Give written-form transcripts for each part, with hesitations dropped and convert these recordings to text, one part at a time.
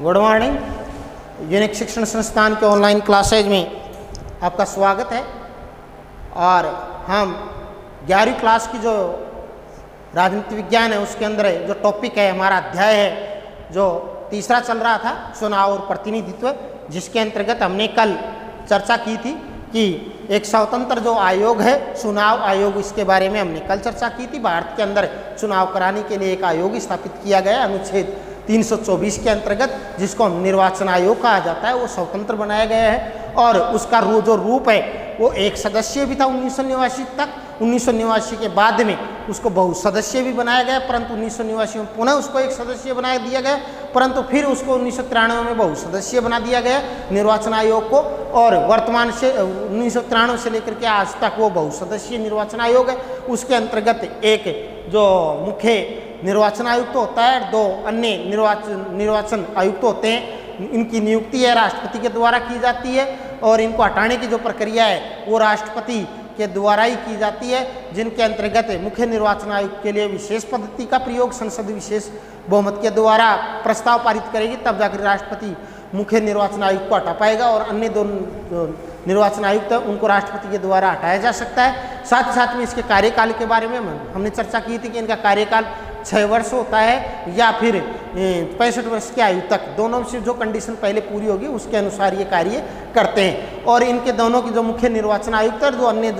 Good morning. Unique शिक्षण संस्थान के ऑनलाइन क्लासेज में आपका स्वागत है। और हम 11वीं क्लास की जो राजनीति विज्ञान है उसके अंदर जो टॉपिक है, हमारा अध्याय है जो तीसरा चल रहा था, चुनाव और प्रतिनिधित्व, जिसके अंतर्गत हमने कल चर्चा की थी कि एक स्वतंत्र जो आयोग है चुनाव आयोग, इसके बारे में हमने कल चर्चा की थी। भारत के अंदर चुनाव कराने के लिए एक आयोग स्थापित किया गया अनुच्छेद 324 के अंतर्गत, जिसको हम निर्वाचन आयोग कहा जाता है। वो स्वतंत्र बनाया गया है और उसका जो रूप है वो एक सदस्यीय भी था 1989 तक। 1989 के बाद में उसको बहुसदस्यीय भी बनाया गया, परंतु 1989 में पुनः उसको एक सदस्यीय बना दिया गया, परंतु फिर उसको 1993 में बहुसदस्यीय बना दिया गया निर्वाचन आयोग को। और वर्तमान से 1993 से लेकर के आज तक वो बहुसदस्यीय निर्वाचन आयोग है। उसके अंतर्गत एक जो मुख्य निर्वाचन आयुक्त होता है, दो अन्य निर्वाचन आयुक्त होते हैं। इनकी नियुक्ति है राष्ट्रपति के द्वारा की जाती है और इनको हटाने की जो प्रक्रिया है वो राष्ट्रपति के द्वारा ही की जाती है, जिनके अंतर्गत मुख्य निर्वाचन आयुक्त के लिए विशेष पद्धति का प्रयोग संसद विशेष बहुमत के द्वारा प्रस्ताव पारित करेगी, तब जाकर राष्ट्रपति मुख्य निर्वाचन आयुक्त को हटा पाएगा और अन्य दो निर्वाचन आयुक्त उनको राष्ट्रपति के द्वारा हटाया जा सकता है। साथ ही साथ में इसके कार्यकाल के बारे में हमने चर्चा की थी कि इनका कार्यकाल 6 वर्ष होता है या फिर 65 वर्ष की आयु तक, दोनों से जो कंडीशन पहले पूरी होगी उसके अनुसार ये कार्य करते हैं। और इनके दोनों की जो मुख्य निर्वाचन आयुक्त और दो अन्य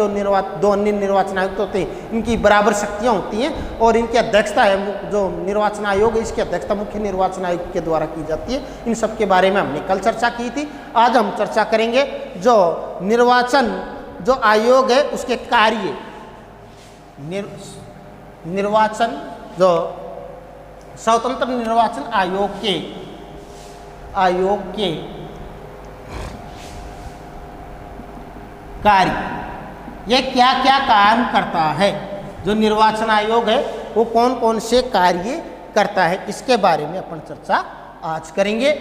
निर्वाचन आयुक्त होते हैं, इनकी बराबर शक्तियाँ होती हैं और इनकी अध्यक्षता है जो निर्वाचन आयोग है, इसकी अध्यक्षता मुख्य निर्वाचन आयुक्त के द्वारा की जाती है। इन सब के बारे में हमने कल चर्चा की थी। आज हम चर्चा करेंगे जो निर्वाचन जो आयोग है उसके कार्य, निर्वाचन जो स्वतंत्र निर्वाचन आयोग के कार्य, ये क्या क्या काम करता है। जो निर्वाचन आयोग है वो कौन कौन से कार्य करता है, इसके बारे में अपन चर्चा आज करेंगे।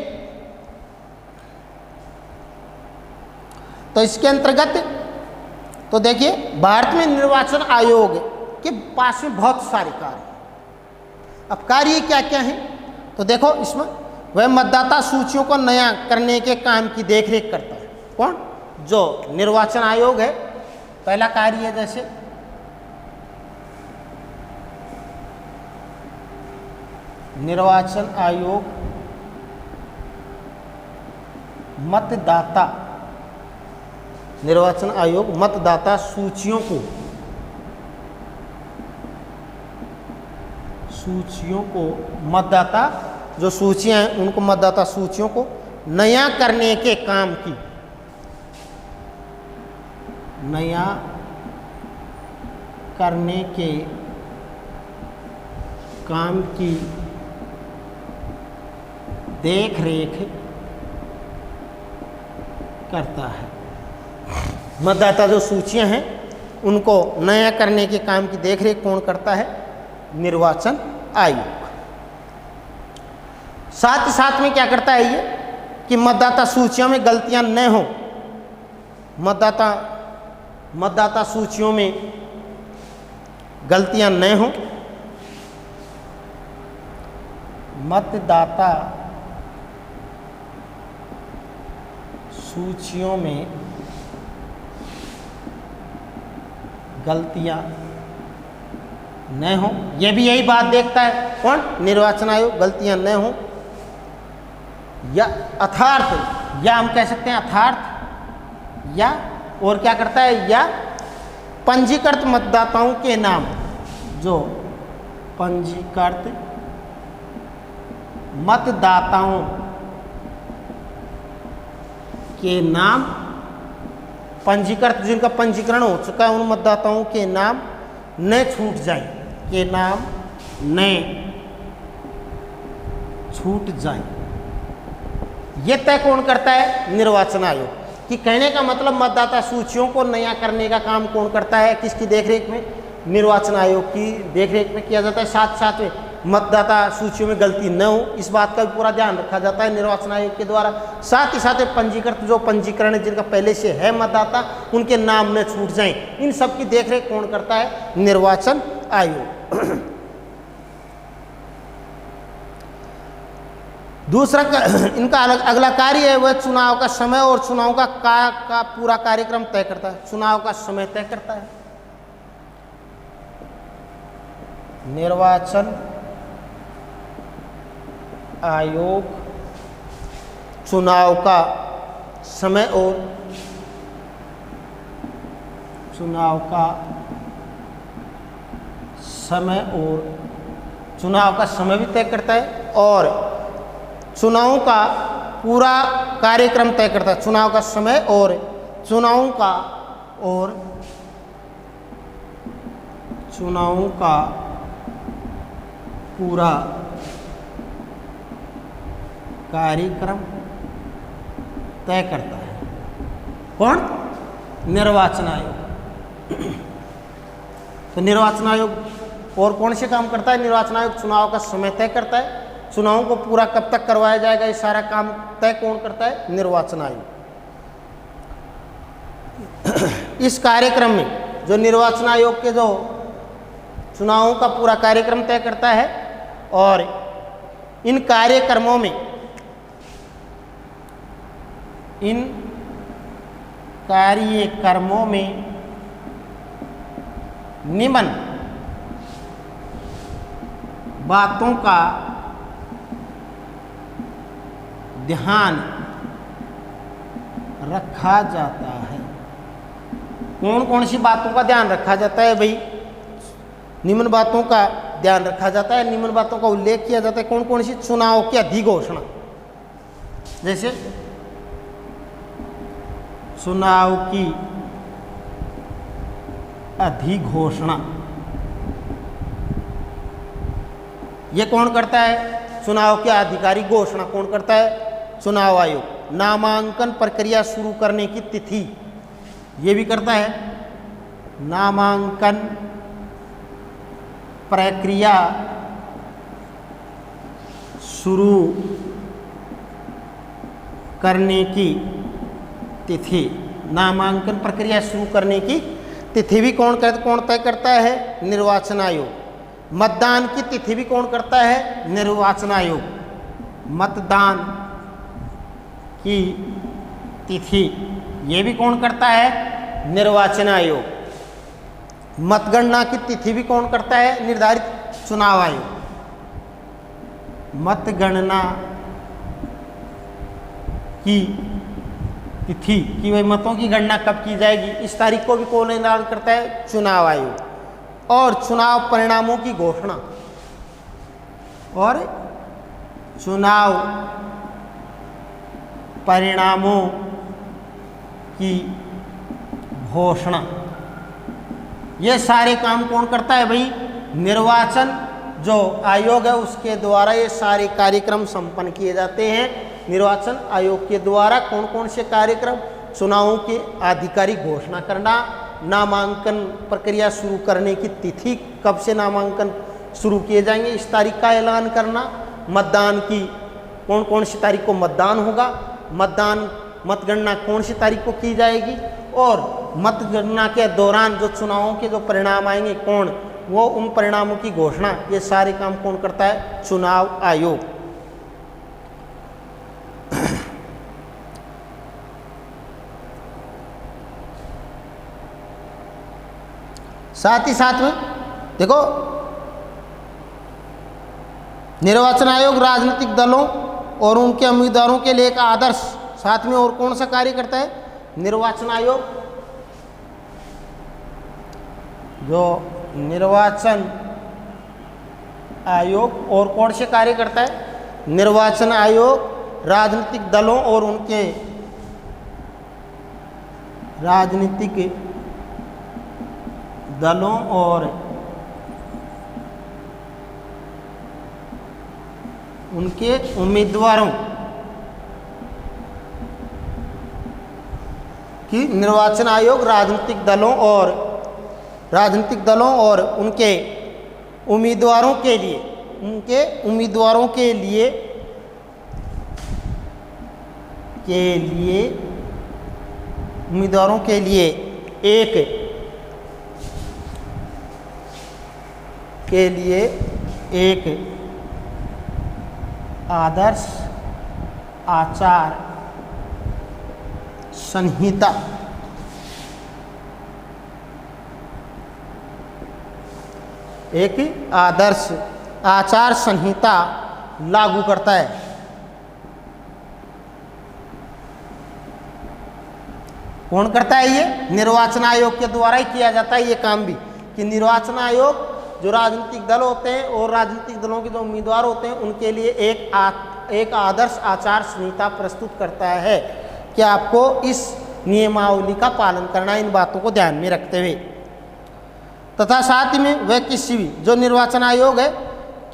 तो इसके अंतर्गत तो देखिए, भारत में निर्वाचन आयोग के पास में बहुत सारे कार्य। अब कार्य क्या क्या है तो देखो, इसमें वह मतदाता सूचियों को नया करने के काम की देखरेख करता है। कौन? जो निर्वाचन आयोग है। पहला कार्य है जैसे निर्वाचन आयोग मतदाता सूचियों को मतदाता जो सूचियां हैं उनको मतदाता सूचियों को नया करने के काम की देख रेख करता है। मतदाता जो सूचियां हैं उनको नया करने के काम की देखरेख कौन करता है? निर्वाचन आयोग। साथ ही साथ में क्या करता है ये कि मतदाता सूचियों में गलतियां न हो, मतदाता सूचियों में गलतियां न हो, मतदाता सूचियों में गलतियां न हो, ये भी यही बात देखता है। कौन? निर्वाचन आयोग। गलतियां न हो या अथार्थ, या हम कह सकते हैं अथार्थ, या और क्या करता है, या पंजीकृत मतदाताओं के नाम, जो पंजीकृत मतदाताओं के नाम, पंजीकृत जिनका पंजीकरण हो चुका है उन मतदाताओं के नाम न छूट जाए, के नाम न छूट जाए, ये तय कौन करता है? निर्वाचन आयोग। कि कहने का मतलब मतदाता सूचियों को नया करने का काम कौन करता है? किसकी देखरेख में? निर्वाचन आयोग की देखरेख में किया जाता है। साथ साथ में मतदाता सूचियों में गलती न हो, इस बात का भी पूरा ध्यान रखा जाता है निर्वाचन आयोग के द्वारा। साथ ही साथ पंजीकृत जो पंजीकरण जिनका पहले से है मतदाता, उनके नाम न छूट जाएं, इन सब की देखरेख कौन करता है? निर्वाचन आयोग। दूसरा इनका अगला कार्य है वह चुनाव का समय और चुनाव का पूरा कार्यक्रम तय करता है। चुनाव का समय तय करता है। निर्वाचन आयोग चुनाव का समय और चुनाव का समय भी तय करता है और चुनाव का पूरा कार्यक्रम तय करता है। चुनाव का समय और चुनाव का पूरा कार्यक्रम तय करता है। कौन? निर्वाचन आयोग। तो निर्वाचन आयोग और कौन से काम करता है? निर्वाचन आयोग चुनाव का समय तय करता है। चुनाव को पूरा कब तक करवाया जाएगा ये सारा काम तय कौन करता है? निर्वाचन आयोग। इस कार्यक्रम में जो निर्वाचन आयोग के जो चुनावों का पूरा कार्यक्रम तय करता है और इन कार्यक्रमों में निम्न बातों का ध्यान रखा जाता है। कौन कौन सी बातों का ध्यान रखा जाता है भाई? निम्न बातों का ध्यान रखा जाता है, निम्न बातों का उल्लेख किया जाता है। कौन कौन सी? चुनाव की अधिघोषणा, जैसे चुनाव की अधिघोषणा ये कौन करता है? चुनाव की आधिकारिक घोषणा कौन करता है? चुनाव आयोग। नामांकन प्रक्रिया शुरू करने की तिथि ये भी करता है। नामांकन प्रक्रिया शुरू करने की तिथि, नामांकन प्रक्रिया शुरू करने की तिथि भी कौन तय करता है? निर्वाचन आयोग। मतदान की तिथि भी कौन करता है? निर्वाचन आयोग। मतदान की तिथि ये भी कौन करता है? निर्वाचन आयोग। मतगणना की तिथि भी कौन करता है? निर्धारित चुनाव आयोग। मतगणना की तिथि कि भाई मतों की गणना कब की जाएगी इस तारीख को भी कौन निर्धारित करता है? चुनाव आयोग। और चुनाव परिणामों की घोषणा और चुनाव परिणामों की घोषणा ये सारे काम कौन करता है भाई? निर्वाचन जो आयोग है उसके द्वारा ये सारे कार्यक्रम संपन्न किए जाते हैं। निर्वाचन आयोग के द्वारा कौन कौन से कार्यक्रम? चुनावों की आधिकारिक घोषणा करना, नामांकन प्रक्रिया शुरू करने की तिथि कब से नामांकन शुरू किए जाएंगे इस तारीख का ऐलान करना, मतदान की कौन कौन सी तारीख को मतदान होगा, मतगणना कौन सी तारीख को की जाएगी और मतगणना के दौरान जो चुनावों के जो परिणाम आएंगे वो उन परिणामों की घोषणा ये सारे काम कौन करता है? चुनाव आयोग। साथ ही साथ में देखो निर्वाचन आयोग राजनीतिक दलों और उनके उम्मीदवारों के लिए एक आदर्श, साथ में और कौन सा कार्य करता है? निर्वाचन आयोग जो निर्वाचन आयोग और कौन से कार्य करता है? निर्वाचन आयोग राजनीतिक दलों और उनके उम्मीदवारों की निर्वाचन आयोग राजनीतिक दलों और उनके उम्मीदवारों के लिए एक आदर्श आचार संहिता एक आदर्श आचार संहिता लागू करता है। कौन करता है? ये निर्वाचन आयोग के द्वारा ही किया जाता है ये काम भी, कि निर्वाचन आयोग जो राजनीतिक दल होते हैं और राजनीतिक दलों के जो उम्मीदवार होते हैं उनके लिए एक आदर्श आचार संहिता प्रस्तुत करता है कि आपको इस नियमावली का पालन करना है, इन बातों को ध्यान में रखते हुए। तथा साथ ही में वह किसी भी जो निर्वाचन आयोग है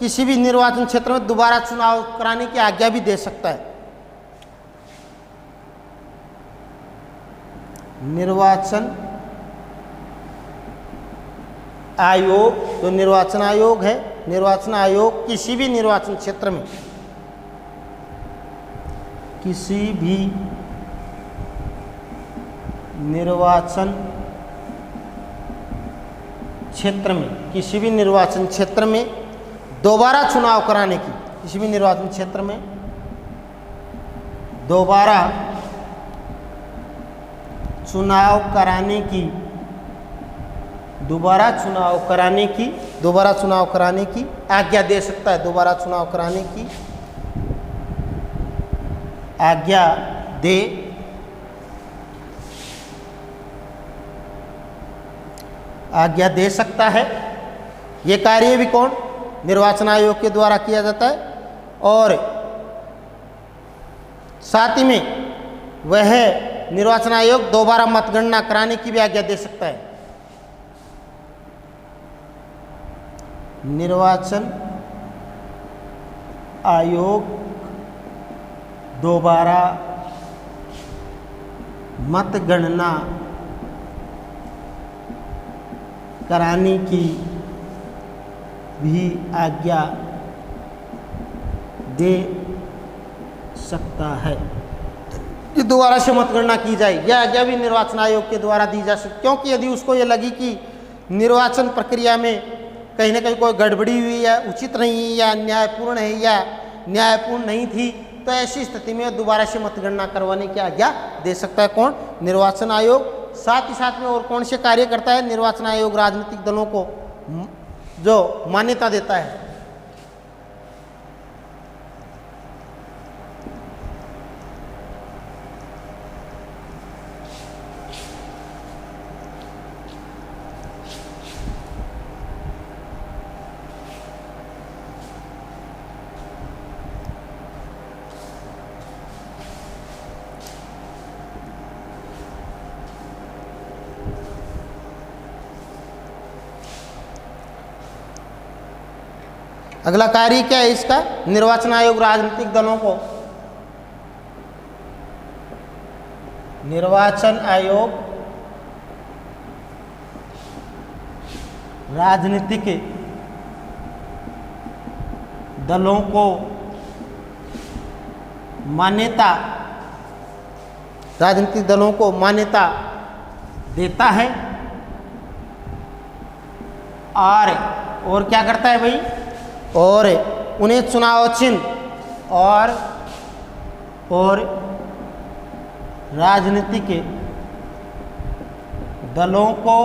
किसी भी निर्वाचन क्षेत्र में दोबारा चुनाव कराने की आज्ञा भी दे सकता है। निर्वाचन आयोग जो निर्वाचन आयोग है, निर्वाचन आयोग किसी भी निर्वाचन क्षेत्र में किसी भी निर्वाचन क्षेत्र में किसी भी निर्वाचन क्षेत्र में दोबारा चुनाव कराने की किसी भी निर्वाचन क्षेत्र में दोबारा चुनाव कराने की आज्ञा दे सकता है। दोबारा चुनाव कराने की आज्ञा दे सकता है। ये कार्य भी कौन? निर्वाचन आयोग के द्वारा किया जाता है। और साथ ही में वह निर्वाचन आयोग दोबारा मतगणना कराने की भी आज्ञा दे सकता है। निर्वाचन आयोग दोबारा मतगणना कराने की भी आज्ञा दे सकता है। कि दोबारा से मतगणना की जाए, यह आज्ञा भी निर्वाचन आयोग के द्वारा दी जा सकती, क्योंकि यदि उसको ये लगी कि निर्वाचन प्रक्रिया में कहीं ना कहीं कोई गड़बड़ी हुई है, उचित नहीं है या न्यायपूर्ण है या न्यायपूर्ण नहीं थी, तो ऐसी स्थिति में दोबारा से मतगणना करवाने की आज्ञा दे सकता है। कौन? निर्वाचन आयोग। साथ ही साथ में और कौन से कार्य करता है निर्वाचन आयोग? राजनीतिक दलों को जो मान्यता देता है। अगला कार्य क्या है इसका? निर्वाचन आयोग राजनीतिक दलों को निर्वाचन आयोग राजनीतिक दलों को मान्यता देता है। और क्या करता है भाई? और उन्हें चुनाव चिन्ह और राजनीतिक दलों को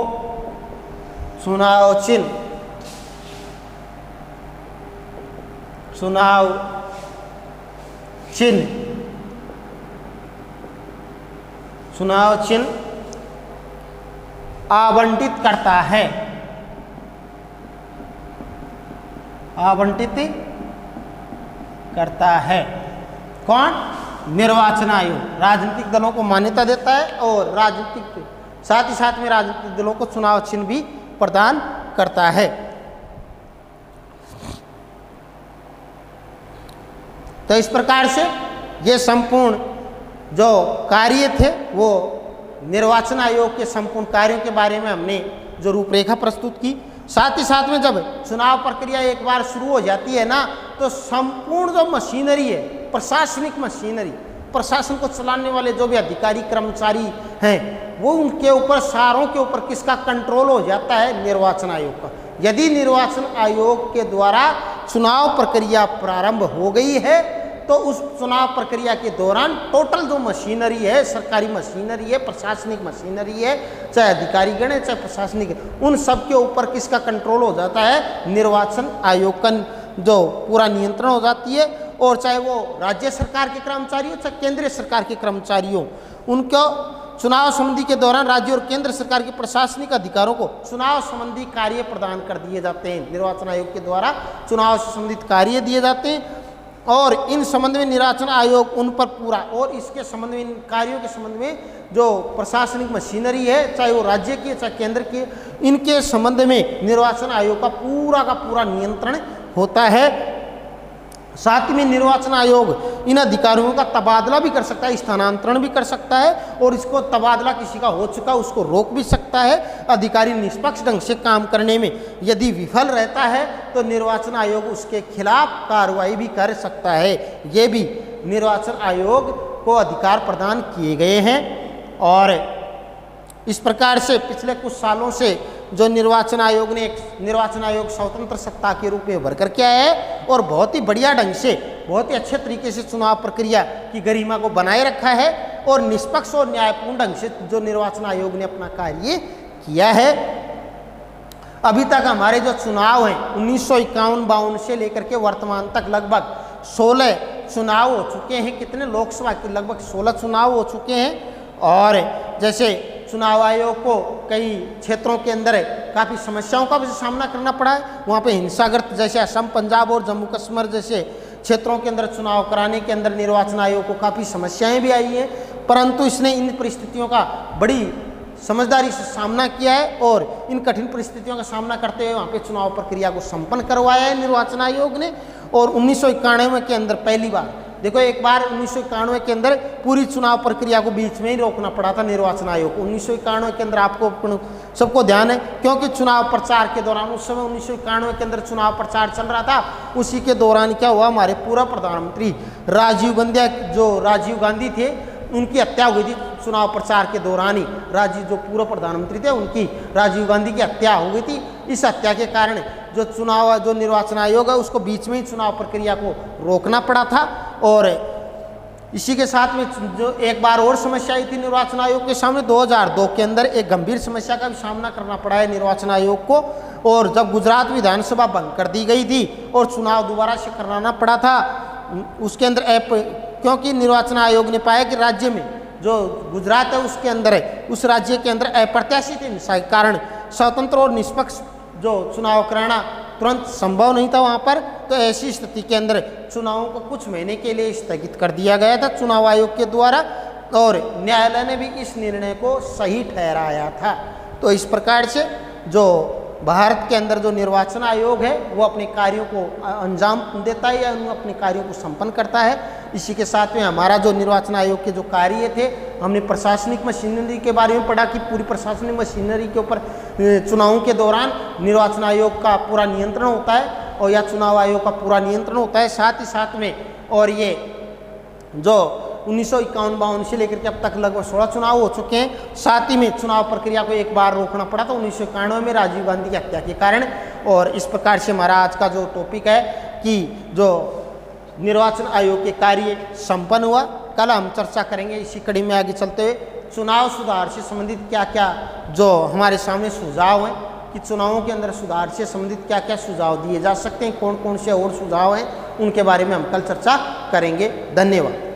चुनाव चिन्ह आवंटित करता है। कौन? निर्वाचन आयोग राजनीतिक दलों को मान्यता देता है और साथ ही साथ में राजनीतिक दलों को चुनाव चिन्ह भी प्रदान करता है। तो इस प्रकार से ये संपूर्ण जो कार्य थे वो निर्वाचन आयोग के संपूर्ण कार्यों के बारे में हमने जो रूपरेखा प्रस्तुत की। साथ ही साथ में जब चुनाव प्रक्रिया एक बार शुरू हो जाती है ना, तो संपूर्ण जो मशीनरी है, प्रशासनिक मशीनरी, प्रशासन को चलाने वाले जो भी अधिकारी कर्मचारी हैं, वो उनके ऊपर सारों के ऊपर किसका कंट्रोल हो जाता है? निर्वाचन आयोग का। यदि निर्वाचन आयोग के द्वारा चुनाव प्रक्रिया प्रारंभ हो गई है तो उस चुनाव प्रक्रिया के दौरान टोटल जो मशीनरी है, सरकारी मशीनरी है, प्रशासनिक मशीनरी है, चाहे अधिकारीगण है चाहे प्रशासनिक है, उन सब के ऊपर किसका कंट्रोल हो जाता है? निर्वाचन आयोग का जो पूरा नियंत्रण हो जाती है। और चाहे वो राज्य सरकार के कर्मचारी हो चाहे केंद्रीय सरकार के कर्मचारी हो, उनको चुनाव संबंधी के दौरान राज्य और केंद्र सरकार के प्रशासनिक अधिकारों को चुनाव संबंधी कार्य प्रदान कर दिए जाते हैं। निर्वाचन आयोग के द्वारा चुनाव से संबंधित कार्य दिए जाते हैं और इन संबंध में निर्वाचन आयोग उन पर पूरा, और इसके संबंध में, इन कार्यों के संबंध में जो प्रशासनिक मशीनरी है, चाहे वो राज्य की है चाहे केंद्र की, इनके संबंध में निर्वाचन आयोग का पूरा नियंत्रण होता है। साथ में निर्वाचन आयोग इन अधिकारियों का तबादला भी कर सकता है, स्थानांतरण भी कर सकता है, और इसको तबादला किसी का हो चुका उसको रोक भी सकता है। अधिकारी निष्पक्ष ढंग से काम करने में यदि विफल रहता है तो निर्वाचन आयोग उसके खिलाफ कार्रवाई भी कर सकता है। ये भी निर्वाचन आयोग को अधिकार प्रदान किए गए हैं। और इस प्रकार से पिछले कुछ सालों से जो निर्वाचन आयोग ने एक निर्वाचन आयोग स्वतंत्र सत्ता के रूप में उभर कर के आया है और बहुत ही बढ़िया ढंग से, बहुत ही अच्छे तरीके से चुनाव प्रक्रिया की गरिमा को बनाए रखा है और निष्पक्ष और न्यायपूर्ण ढंग से जो निर्वाचन आयोग ने अपना कार्य किया है। अभी तक हमारे जो चुनाव हैं 1951-52 से लेकर के वर्तमान तक लगभग 16 चुनाव हो चुके हैं। कितने? लोकसभा के लगभग 16 चुनाव हो चुके हैं। और जैसे चुनाव आयोग को कई क्षेत्रों के अंदर काफ़ी समस्याओं का भी सामना करना पड़ा है। वहाँ पे हिंसाग्रस्त जैसे असम, पंजाब और जम्मू कश्मीर जैसे क्षेत्रों के अंदर चुनाव कराने के अंदर निर्वाचन आयोग को काफ़ी समस्याएं भी आई हैं, परंतु इसने इन परिस्थितियों का बड़ी समझदारी से सामना किया है और इन कठिन परिस्थितियों का सामना करते हुए वहाँ पे चुनाव प्रक्रिया को संपन्न करवाया है निर्वाचन आयोग ने। और 1991 के अंदर पहली बार, देखो एक बार 1991 के अंदर पूरी चुनाव प्रक्रिया को बीच में ही रोकना पड़ा था निर्वाचन आयोग को। 1991 के अंदर आपको सबको ध्यान है, क्योंकि चुनाव प्रचार के दौरान, उस समय 1991 के अंदर चुनाव प्रचार चल रहा था, उसी के दौरान क्या हुआ, हमारे पूर्व प्रधानमंत्री राजीव गांधी थे, उनकी हत्या हुई थी चुनाव प्रचार के दौरान ही। जो पूर्व प्रधानमंत्री थे उनकी, राजीव गांधी की हत्या हो गई थी। इस हत्या के कारण जो निर्वाचन आयोग है उसको बीच में ही चुनाव प्रक्रिया को रोकना पड़ा था। और इसी के साथ में जो एक बार और समस्या आई थी निर्वाचन आयोग के सामने 2002 के अंदर, एक गंभीर समस्या का भी सामना करना पड़ा है निर्वाचन आयोग को। और जब गुजरात विधानसभा भंग कर दी गई थी और चुनाव दोबारा से कराना पड़ा था, उसके अंदर क्योंकि निर्वाचन आयोग ने पाया कि राज्य में जो गुजरात है उसके अंदर है, उस राज्य के अंदर अप्रत्याशित हिंसा के कारण स्वतंत्र और निष्पक्ष जो चुनाव कराना तुरंत संभव नहीं था वहाँ पर। तो ऐसी स्थिति के अंदर चुनावों को कुछ महीने के लिए स्थगित कर दिया गया था चुनाव आयोग के द्वारा, और न्यायालय ने भी इस निर्णय को सही ठहराया था। तो इस प्रकार से जो भारत के अंदर जो निर्वाचन आयोग है वो अपने कार्यों को अंजाम देता है या अपने कार्यों को संपन्न करता है। इसी के साथ में हमारा जो निर्वाचन आयोग के जो कार्य थे, हमने प्रशासनिक मशीनरी के बारे में पढ़ा कि पूरी प्रशासनिक मशीनरी के ऊपर चुनावों के दौरान निर्वाचन आयोग का पूरा नियंत्रण होता है और या चुनाव आयोग का पूरा नियंत्रण होता है। साथ ही साथ में और ये जो 1951-52 से लेकर के अब तक लगभग 16 चुनाव हो चुके हैं। साथ ही में चुनाव प्रक्रिया को एक बार रोकना पड़ा था 1991 में राजीव गांधी की हत्या के कारण। और इस प्रकार से हमारा आज का जो टॉपिक है कि जो निर्वाचन आयोग के कार्य संपन्न हुआ, कल हम चर्चा करेंगे इसी कड़ी में आगे चलते हुए चुनाव सुधार से संबंधित क्या क्या जो हमारे सामने सुझाव हैं कि चुनावों के अंदर सुधार से संबंधित क्या क्या सुझाव दिए जा सकते हैं, कौन कौन से और सुझाव हैं, उनके बारे में हम कल चर्चा करेंगे। धन्यवाद।